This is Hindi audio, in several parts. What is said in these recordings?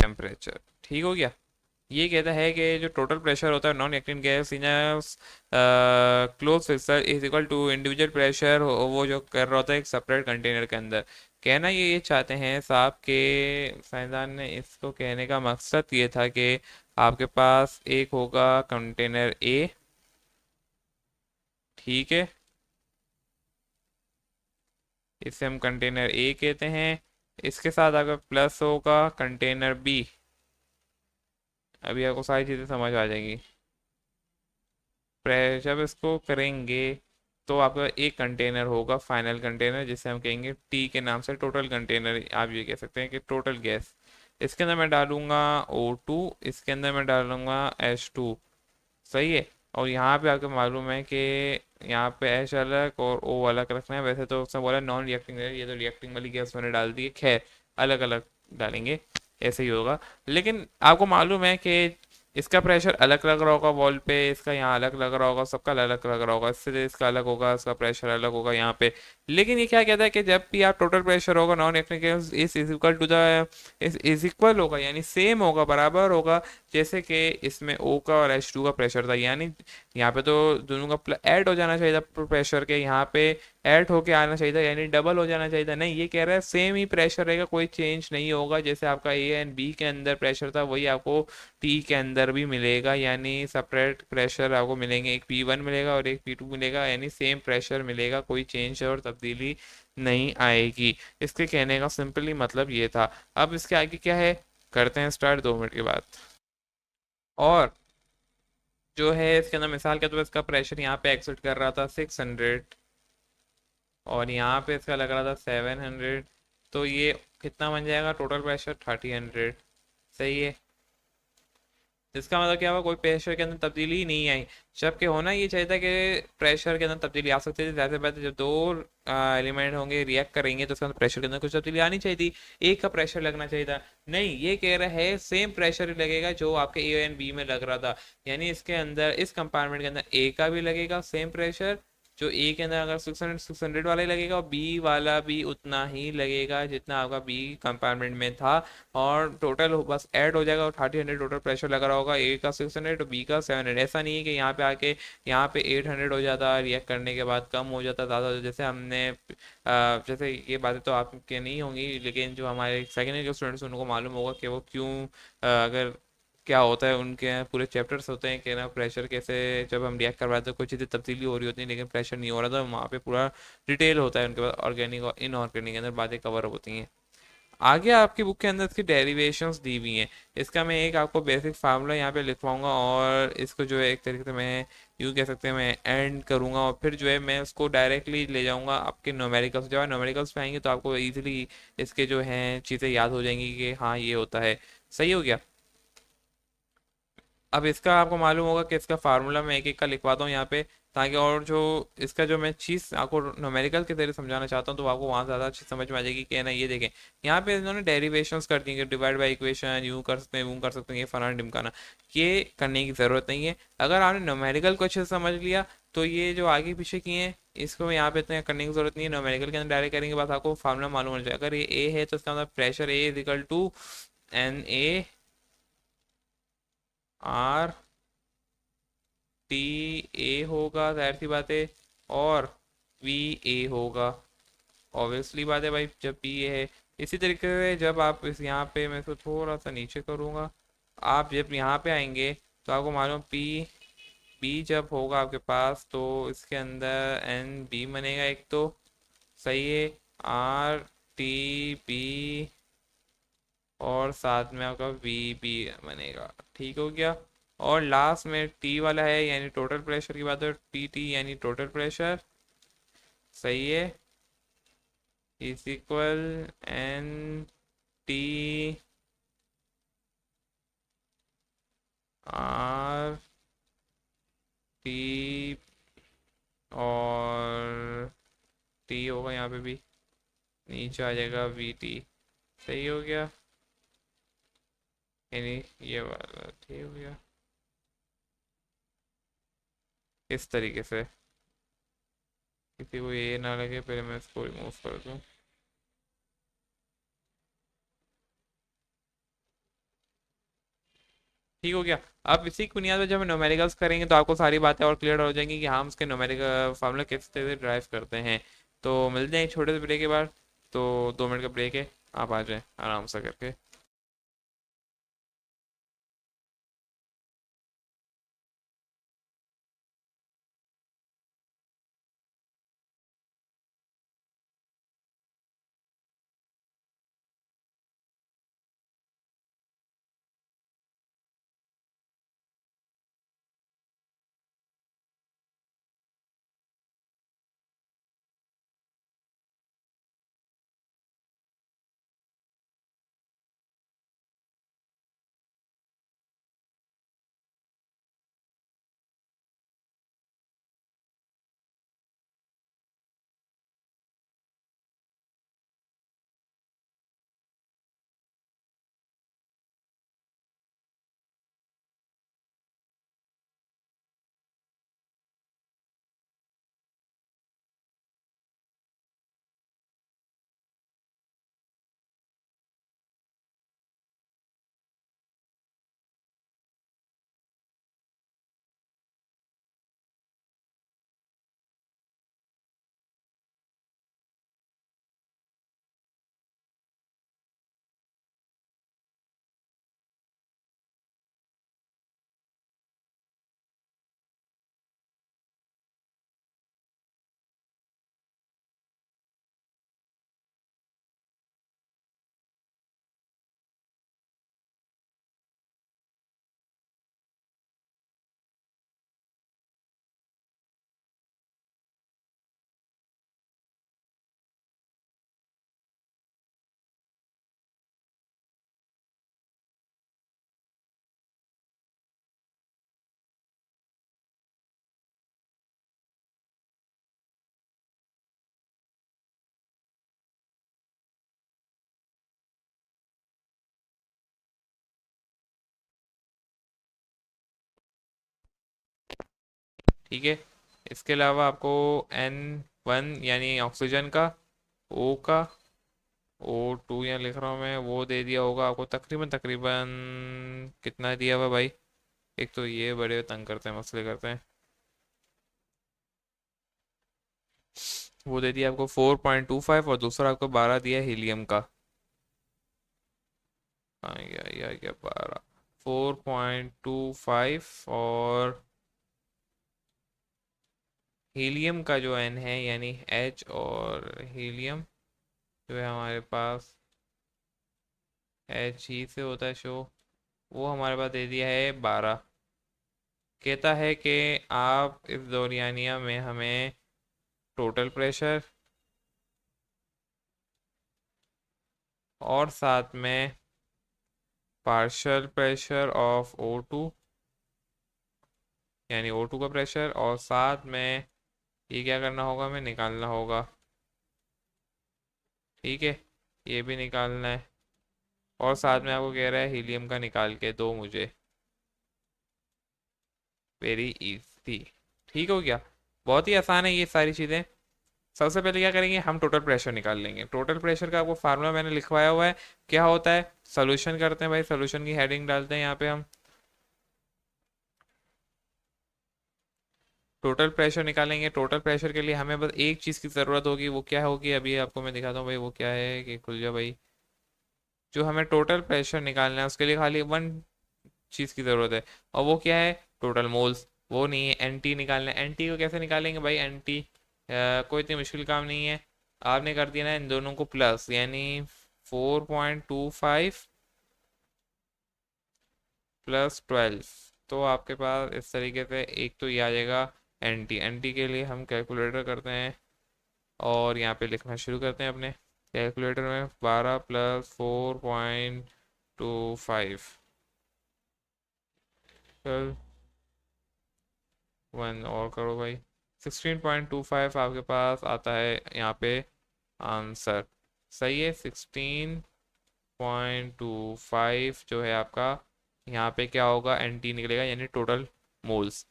टेम्परेचर। ठीक हो गया। ये कहता है कि जो टोटल प्रेशर होता है non reactant gas in close fixer is equal to individual pressure, वो जो कर रहा होता है एक सेपरेट कंटेनर के अंदर। कहना ये चाहते हैं साहब के साइंसदान ने, इसको कहने का मकसद ये था कि आपके पास एक होगा कंटेनर ए, ठीक है, इसे हम कंटेनर ए कहते हैं। इसके साथ आपका प्लस होगा कंटेनर बी। अभी आपको सारी चीज़ें समझ आ जाएंगी। जब इसको करेंगे तो आपका एक कंटेनर होगा फाइनल कंटेनर, जिसे हम कहेंगे टी के नाम से, टोटल कंटेनर आप ये कह सकते हैं कि टोटल गैस। इसके अंदर मैं डालूंगा O2, इसके अंदर मैं डालूंगा H2। सही है। और यहाँ पे आपको मालूम है कि यहाँ पे H अलग और O अलग रखना है। वैसे तो उसने बोला नॉन रिएक्टिंग है, ये तो रिएक्टिंग वाली गैस मैंने डाल दी है, खैर अलग अलग डालेंगे, ऐसे ही होगा। लेकिन आपको मालूम है कि इसका प्रेशर अलग लग रहा होगा वॉल पे, इसका यहाँ अलग लग रहा होगा, सबका अलग लग रहा होगा, इससे इसका अलग होगा, इसका प्रेशर अलग होगा यहाँ पे। लेकिन ये क्या कहता है कि जब भी आप टोटल प्रेशर होगा non reacting gas is equal to the is equal होगा, यानी सेम होगा, बराबर होगा, जैसे कि इसमें O का और H2 का प्रेशर था। यानी यहाँ पे तो दोनों का ऐड हो जाना चाहिए था प्रेशर के, यहाँ पे ऐड होके आना चाहिए था, यानी डबल हो जाना चाहिए था। नहीं, ये कह रहा है सेम ही प्रेशर रहेगा, कोई चेंज नहीं होगा। जैसे आपका ए एंड बी के अंदर प्रेशर था वही आपको टी के अंदर भी मिलेगा, यानी सेपरेट प्रेशर आपको मिलेंगे, एक P1 मिलेगा और एक P2 मिलेगा, यानी सेम प्रेशर मिलेगा, कोई चेंज और तब्दीली नहीं आएगी। इसके कहने का सिंपली मतलब ये था। अब इसके आगे क्या है, करते हैं स्टार्ट 2 मिनट के बाद। और जो है इसके अंदर मिसाल के तौर पर इसका प्रेशर यहाँ पे एक्सर्ट कर रहा था 600, और यहाँ पे इसका लग रहा था 700। तो ये कितना बन जाएगा टोटल प्रेशर, 3000। सही है। इसका मतलब क्या हुआ, कोई प्रेशर के अंदर तब्दीली ही नहीं आई। जबकि होना ये चाहिए था कि प्रेशर के अंदर तब्दीली आ सकती थी, जैसे पहले जब दो एलिमेंट होंगे रिएक्ट करेंगे तो उसके अंदर प्रेशर के अंदर कुछ तब्दीली आनी चाहिए थी, एक का प्रेशर लगना चाहिए था। नहीं, ये कह रहा है सेम प्रेशर ही लगेगा जो आपके ए एंड बी में लग रहा था। यानी इसके अंदर इस कंपार्टमेंट के अंदर ए का भी लगेगा सेम प्रेशर, जो ए के अंदर अगर 600 वाला ही लगेगा, और बी वाला भी उतना ही लगेगा जितना आपका बी कंपार्टमेंट में था। और टोटल बस ऐड हो जाएगा, और 3000 टोटल प्रेशर लग रहा होगा, ए का 600 और बी का 700। ऐसा नहीं है कि यहाँ पे आके यहाँ पे 800 हो जाता, रिएक्ट करने के बाद कम हो जाता, ज़्यादा हो जाता। जैसे हमने जैसे ये बातें तो आपके नहीं होंगी, लेकिन जो हमारे सेकेंड ईयर के स्टूडेंट्स उनको मालूम होगा कि वो क्यों अगर क्या होता है, उनके यहाँ पूरे चैप्टर्स होते हैं कि ना प्रेशर कैसे, जब हम रिएक्ट करवाते हैं तो कुछ चीज़ें तब्दीली हो रही होती है लेकिन प्रेशर नहीं हो रहा था, वहाँ पे पूरा डिटेल होता है उनके पास, ऑर्गेनिक और इनऑर्गेनिक के अंदर बातें कवर होती हैं। आगे आपकी बुक के अंदर इसकी डेरिवेशंस दी हुई हैं। इसका मैं एक आपको बेसिक फार्मूला यहाँ पे लिखवाऊंगा, और इसको जो है एक तरीके से मैं यूँ कह सकते हैं मैं एंड करूँगा, और फिर जो है मैं उसको डायरेक्टली ले जाऊँगा आपके न्यूमेरिकल्स। जब आप न्यूमेरिकल्स पे आएंगे तो आपको इजीली इसके जो हैं चीज़ें याद हो जाएंगी कि हाँ ये होता है। सही हो गया। अब इसका आपको मालूम होगा कि इसका फार्मूला मैं एक एक का लिखवाता हूँ यहाँ पे, ताकि और जो इसका जो मैं चीज़ आपको न्यूमेरिकल के जरिए समझाना चाहता हूँ तो आपको वहाँ ज़्यादा अच्छी समझ में आ जाएगी कि ना। ये देखें, यहाँ पे इन्होंने डेरिवेशंस कर दी कि डिवाइड बाई इक्वेशन, यूँ कर सकते हैं, यूँ कर सकते हैं, ये फलाना ढिमकाना, ये करने की ज़रूरत नहीं है। अगर आपने न्यूमेरिकल को अच्छे से समझ लिया तो ये जो आगे पीछे किए हैं इसको यहाँ पे इतना करने की जरूरत नहीं है। न्यूमेरिकल के अंदर डायरेक्ट करेंगे, बस आपको फार्मूला मालूम होना चाहिए। अगर ये ए है तो इसका मतलब pressure A is equal to NA R T A होगा, जाहिर सी बात है, और VA होगा। ऑब्वियसली बात है भाई, जब पी ए है। इसी तरीके से जब आप इस यहाँ पे, मैं इसको थोड़ा सा नीचे करूँगा, आप जब यहाँ पे आएंगे तो आपको मालूम पी बी जब होगा आपके पास तो इसके अंदर NB बनेगा एक तो। सही है। RTB, और साथ में आपका VB बनेगा। ठीक हो गया। और लास्ट में T वाला है, यानी टोटल प्रेशर की बात है, TT यानी टोटल प्रेशर। सही है। इज इक्वल NT RT, और T होगा यहाँ पे भी, नीचे आ जाएगा VT। सही हो गया। यानी ये वाला ठीक हो गया इस तरीके से। किसी को ये ना लगे, पहले मैं इसको रिमूव कर दूँ। ठीक हो गया। अब इसी की बुनियाद पर जब हम न्यूमेरिकल्स करेंगे तो आपको सारी बातें और क्लियर हो जाएंगी कि हम उसके न्यूमेरिकल फार्मूला किस तरह से ड्राइव करते हैं। तो मिलते हैं एक छोटे से ब्रेक के बाद। तो 2 मिनट का ब्रेक है, आप आ जाएं आराम से करके। ठीक है। इसके अलावा आपको N1 यानी ऑक्सीजन का, O का, O2 यहाँ लिख रहा हूँ मैं, वो दे दिया होगा आपको तकरीबन तकरीबन। कितना दिया हुआ भाई? एक तो ये बड़े तंग करते हैं, मसले करते हैं। वो दे दिया आपको 4.25, और दूसरा आपको 12 दिया हीलियम का। हाँ, या 12, 4.25। और हीलियम का जो N है यानी H, और हीलियम जो है हमारे पास H ही से होता है शो, वो हमारे पास दे दिया है 12। कहता है कि आप इस दौरियानिया में हमें टोटल प्रेशर और साथ में पार्शियल प्रेशर ऑफ O2, यानी O2 का प्रेशर, और साथ में ये क्या करना होगा, हमें निकालना होगा। ठीक है, ये भी निकालना है। और साथ में आपको कह रहा है हीलियम का निकाल के दो मुझे। Very easy. ठीक हो गया। बहुत ही आसान है ये सारी चीज़ें। सबसे पहले क्या करेंगे, हम टोटल प्रेशर निकाल लेंगे। टोटल प्रेशर का आपको फार्मूला मैंने लिखवाया हुआ है। क्या होता है, सोल्यूशन करते हैं भाई, सोल्यूशन की हेडिंग डालते हैं यहाँ पे हम। टोटल प्रेशर निकालेंगे। टोटल प्रेशर के लिए हमें बस एक चीज़ की ज़रूरत होगी, वो क्या होगी अभी आपको मैं दिखाता हूँ भाई। वो क्या है कि खुल जा भाई। जो हमें टोटल प्रेशर निकालना है उसके लिए खाली वन चीज़ की ज़रूरत है, और वो क्या है, टोटल मोल्स। वो नहीं है, एनटी निकालना है। एनटी को कैसे निकालेंगे भाई? एनटी कोई इतनी मुश्किल काम नहीं है। आपने कर दिया ना इन दोनों को प्लस, यानी 4.25 प्लस 12, तो आपके पास इस तरीके से एक तो ये आ जाएगा। एनटी, एनटी के लिए हम कैलकुलेटर करते हैं और यहाँ पे लिखना शुरू करते हैं अपने कैलकुलेटर में। 12 + 4.25, चल 1 और करो भाई। 16.25 आपके पास आता है यहाँ पे आंसर। सही है, 16.25 जो है आपका। यहाँ पे क्या होगा, एनटी निकलेगा, यानी टोटल मोल्स।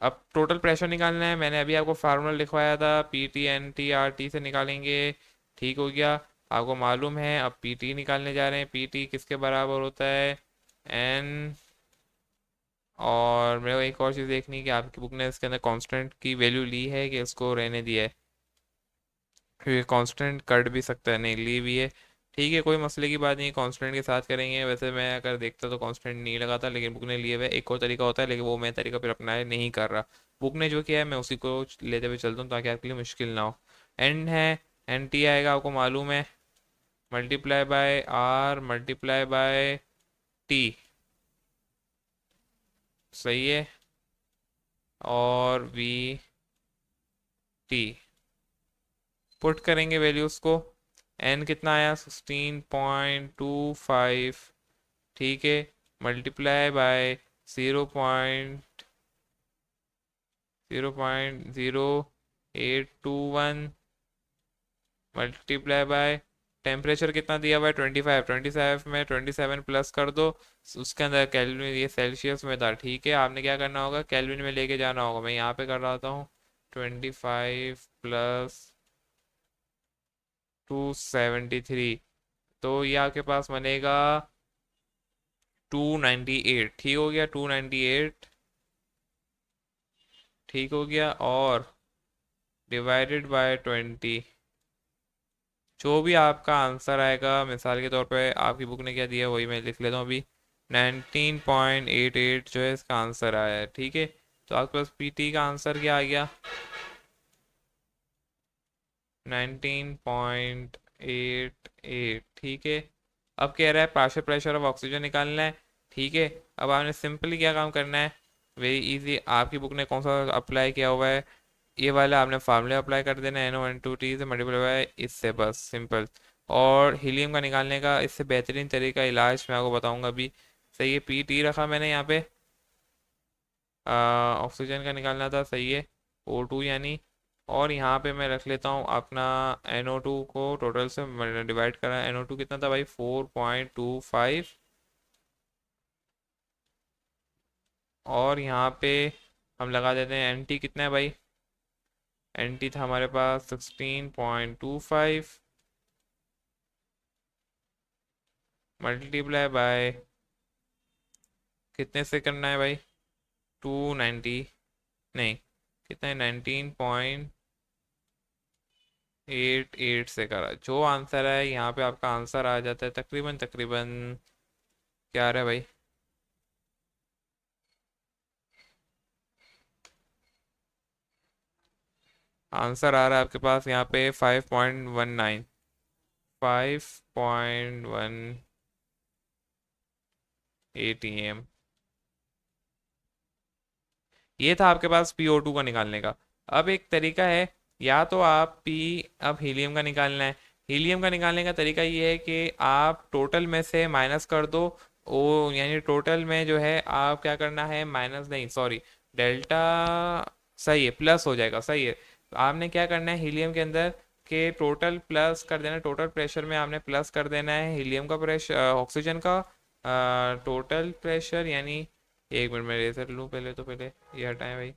अब टोटल प्रेशर निकालना है। मैंने अभी आपको फार्मूला लिखवाया था, PT NT RT से निकालेंगे। ठीक हो गया। आपको मालूम है, अब PT निकालने जा रहे हैं। PT किसके बराबर होता है? एन और मेरे को एक और चीज़ देखनी है कि आपकी बुक ने इसके अंदर कांस्टेंट की वैल्यू ली है कि इसको रहने दिया है, क्योंकि कांस्टेंट कट भी सकता है, नहीं ली भी है। ठीक है, कोई मसले की बात नहीं, कांस्टेंट के साथ करेंगे। वैसे मैं अगर देखता तो कांस्टेंट नहीं लगाता, लेकिन बुक ने लिए हुए एक और तरीका होता है, लेकिन वो मैं तरीका फिर अपनाया नहीं कर रहा। बुक ने जो किया है मैं उसी को लेते हुए चलता हूँ ताकि आपके लिए मुश्किल ना हो। एन है, एन टी आएगा, आपको मालूम है, multiply by R multiply by T, सही है, और वी टी पुट करेंगे वैल्यूज़ को। एन कितना आया, 16.25, ठीक है, multiply by 0.0821 multiply by temperature कितना दिया हुआ है, 25, 27 में 27 प्लस कर दो, उसके अंदर केल्विन, ये सेल्सियस में था, ठीक है। आपने क्या करना होगा, केल्विन में लेके जाना होगा, मैं यहाँ पे कर रहा हूँ 25 प्लस 273, तो ये आपके पास बनेगा 298, ठीक हो गया, 298 ठीक हो गया, और डिवाइडेड बाय 20, जो भी आपका आंसर आएगा, मिसाल के तौर पे आपकी बुक ने क्या दिया है वही मैं लिख लेता हूँ अभी, 19.88 जो है इसका आंसर आया है, ठीक है। तो आपके पास पीटी का आंसर क्या आ गया, 19.88, ठीक है। अब कह रहा है पार्शियल प्रेशर ऑफ ऑक्सीजन निकालना है, ठीक है। अब आपने सिंपली क्या काम करना है, वेरी इजी, आपकी बुक ने कौन सा अप्लाई किया हुआ है, ये वाला आपने फार्मूला अप्लाई कर देना है, NO2T से मल्टीप्लाई बाय इससे, बस सिंपल। और हीलियम का निकालने का इससे बेहतरीन तरीका इलाज मैं आपको बताऊंगा अभी, सही है। पी रखा मैंने यहाँ पे, ऑक्सीजन का निकालना था, सही है, O2 यानी। और यहाँ पे मैं रख लेता हूँ अपना NO2 को टोटल से डिवाइड करा, NO2 कितना था भाई, 4.25, और यहाँ पे हम लगा देते हैं NT कितना है भाई, NT था हमारे पास 16.25 मल्टीप्लाई बाय कितने से करना है भाई, 290, नहीं, कितना है, 19.88 से करा, जो आंसर है यहाँ पे आपका आंसर आ जाता है तकरीबन तकरीबन, क्या आ रहा है भाई, आंसर आ रहा है आपके पास यहाँ पे 5.19, 5.18 AM। ये था आपके पास PO2 का निकालने का। अब एक तरीका है, या तो आप पी, अब हीलियम का निकालना है, हीलियम का निकालने का तरीका ये है कि आप टोटल में से माइनस कर दो, ओ यानी टोटल में जो है आप क्या करना है, माइनस नहीं सॉरी, डेल्टा, सही है, प्लस हो जाएगा, सही है। तो आपने क्या करना है हीलियम के अंदर, के टोटल प्लस कर देना, टोटल प्रेशर में आपने प्लस कर देना है हीलियम का प्रेशर, ऑक्सीजन का टोटल प्रेशर, यानी एक मिनट में रेजर लूँ पहले, तो पहले ये हटाएं भाई।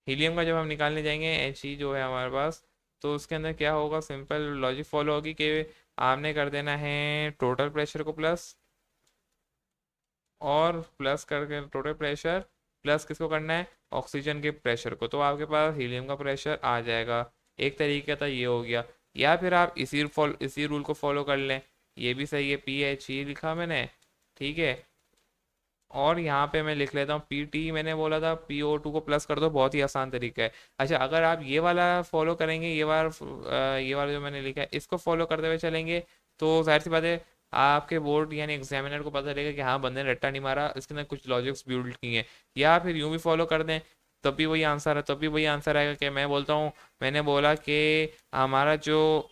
हीलियम का जब हम निकालने जाएंगे He जो है हमारे पास, तो उसके अंदर क्या होगा, सिंपल लॉजिक फॉलो होगी कि आपने कर देना है टोटल प्रेशर को प्लस, और प्लस करके टोटल प्रेशर प्लस किसको करना है, ऑक्सीजन के प्रेशर को, तो आपके पास हीलियम का प्रेशर आ जाएगा। एक तरीका था ये हो गया, या फिर आप इसी रूल को फॉलो कर लें, ये भी सही है, PHE लिखा मैंने, ठीक है। और यहाँ पे मैं लिख लेता हूँ PT, मैंने बोला था PO2 को प्लस कर दो, बहुत ही आसान तरीका है। अच्छा, अगर आप ये वाला फॉलो करेंगे, ये वाला जो मैंने लिखा है इसको फॉलो करते हुए चलेंगे, तो जाहिर सी बात है आपके बोर्ड यानी एग्जामिनर को पता चलेगा कि हाँ बंदे ने रट्टा नहीं मारा, इसके अंदर कुछ लॉजिक्स बिल्ड किए हैं। या फिर यूं भी फॉलो कर दें, तब भी वही आंसर है, तब भी वही आंसर आएगा कि मैं बोलता हूँ, मैंने बोला कि हमारा जो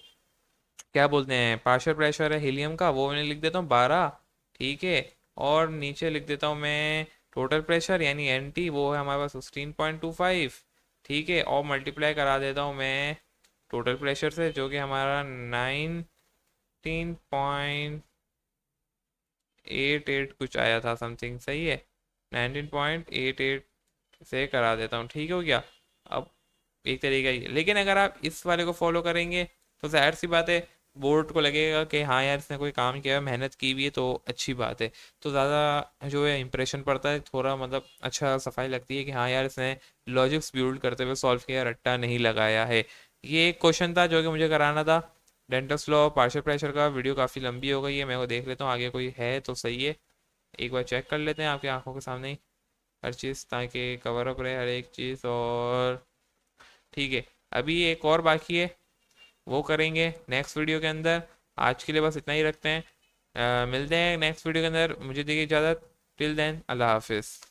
क्या बोलते हैं पार्शियल प्रेशर है हीलियम का, वो मैंने लिख देता हूँ 12, ठीक है। और नीचे लिख देता हूँ मैं टोटल प्रेशर यानी NT, वो है हमारे पास 16.25, ठीक है, और मल्टीप्लाई करा देता हूँ मैं टोटल प्रेशर से, जो कि हमारा 19.88 कुछ आया था समथिंग, सही है, 19.88 से करा देता हूँ, ठीक हो गया। अब एक तरीका ही, लेकिन अगर आप इस वाले को फॉलो करेंगे तो जाहिर सी बात है बोर्ड को लगेगा कि हाँ यार इसने कोई काम किया है, मेहनत की हुई है, तो अच्छी बात है। तो ज़्यादा जो है इंप्रेशन पड़ता है, थोड़ा मतलब अच्छा सफाई लगती है कि हाँ यार इसने लॉजिक्स बिल्ड करते हुए सॉल्व किया, रट्टा नहीं लगाया है। ये एक क्वेश्चन था जो कि मुझे कराना था, डेंटल्स लॉ पार्शियल प्रेशर का। वीडियो काफ़ी लंबी हो गई है, मैं वो देख लेता हूँ, आगे कोई है तो सही है। एक बार चेक कर लेते हैं आपकी आंखों के सामने ही हर चीज़, ताकि कवर अप रहे हर एक चीज़। और ठीक है, अभी एक और बाकी है, वो करेंगे नेक्स्ट वीडियो के अंदर। आज के लिए बस इतना ही रखते हैं। मिलते हैं नेक्स्ट वीडियो के अंदर, मुझे देखिए इजाज़त। टिल देन, अल्लाह हाफिज़।